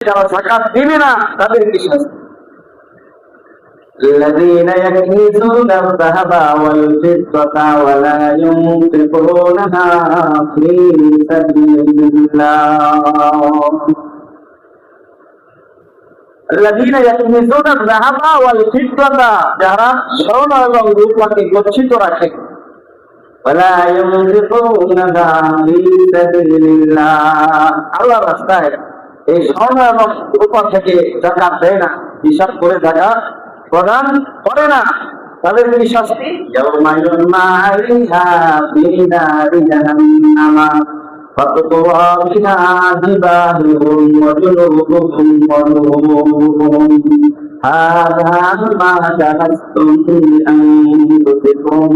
যারা যাকাত দিবে না তাদের কি শাস্তি? الذين يكنزون الذهب والفضة ولا ينفقونها في سبيل الله الذين يكنزون الذهب والفضة যারা স্বর্ণ এবং রূপাকে গচ্ছিত রাখে ولا ينفقونها في سبيل الله আল্লাহর রাস্তায় এই স্বর্ণ এবং রূপা থেকে যাকাত দেয় না, হিসাব করে যাকাত প্রদান করে না, তাদের কি শাস্তি? ইয়াউমা ইউমা আলাইহা ফি নারি জাহান্নাম ফাতুওয়া বিহা জিবাহুহুম ওয়া জুনুবুহুম ওয়া যুহুরুহুম হাযা মা কানাতুম লিআনফুসিকুম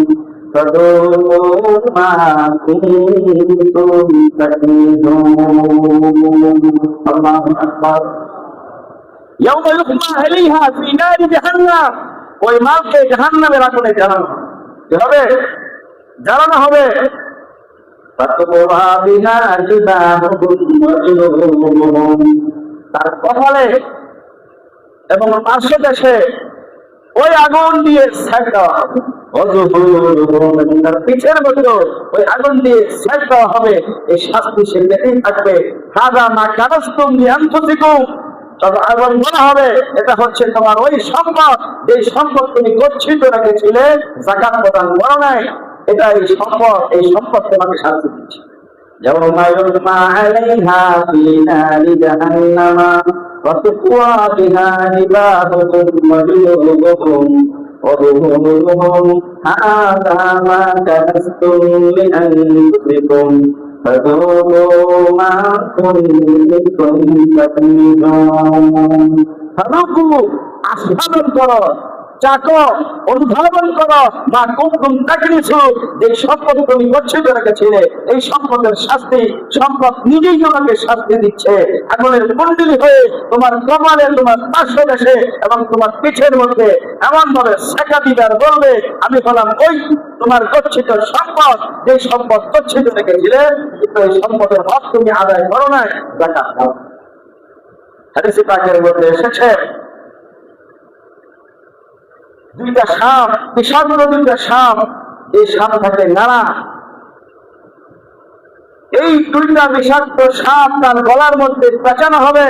ফাদূকু মা কুনতুম তাকনিজুন। আল্লাহু আকবার। ইয়াউমা ইউমা আলাইহা ফি নারি জাহান্নাম, ওই মালকে জাহান্নামের আগুনে জ্বালানো হবে, জ্বালানো হবে। তার কপালে এবং পার্শ্বদেশে ওই আগুন দিয়ে সেঁক দেওয়া হবে, তার পিছের মধ্যে ওই আগুন দিয়ে সেঁক দেওয়া হবে। এই শাস্তি সে পেতেই থাকবে। হাযা মা কানাতুম লিআনফুসিকুম, তবে আগুন বলা হবে এটা হচ্ছে তোমার ওই সম্পদ, যে সম্পদ তুমি গচ্ছিত রেখেছিলে, যাকাত প্রদান করো নাই, এটা এই সম্পদ তোমাকে শাস্তি দিচ্ছে। ইয়াউমা ইউমা আলাইহা ফি নারি জাহান্নাম ফাতুওয়া বিহা জিবাহুহুম ওয়া জুনুবুহুম ওয়া যুহুরুহুম হাযা মা কানাতুম লিআনফুসিকুম ফাদূকু মা কুনতুম তাকনিজুন। ফাদূকু আস্বাদন করো, চাকো, অনুধাবন করো, মা কুনতুম তাকনিজুন, যে সম্পদ তুমি গচ্ছিত রেখেছিলে, এই সম্পদের শাস্তি সম্পদ নিজেই তোমাকে শাস্তি দিচ্ছে। আগুনের কুণ্ডলী হয়ে তোমার কপালে, তোমার পার্শ্বদেশে এবং তোমার পিঠের মধ্যে এমন ভাবে সেঁকা দিবার বলবে, আমি বললাম ওই তোমার গচ্ছিত সম্পদ, যে সম্পদ গচ্ছিত রেখেছিলে, কিন্তু এই সম্পদের হক তুমি আদায় করো না, যাকাত দাও। হাদিস পাকের মধ্যে এসেছে দুইটা সাপ, বিশাল দুইটা সাপ, এই সাপ থাকে নাড়া, এই দুইটা বিষাক্ত সাপ তার গলার মধ্যে পেঁচানো হবে,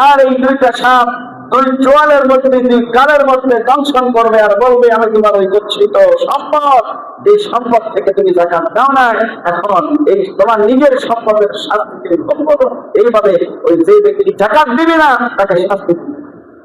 আর এই দুইটা সাপ দুই চোয়ালের মধ্যে, দুই গালের মধ্যে দংশন করবে আর বলবে, আমি তোমার ওই গচ্ছিত সম্পদ, যে সম্পদ থেকে তুমি যাকাত দাও না, এখন এই তোমার নিজের সম্পদের শাস্তি তুমি ভোগ করো। এইভাবে ওই যে ব্যক্তি যাকাত দিবে না তাকে শাস্তি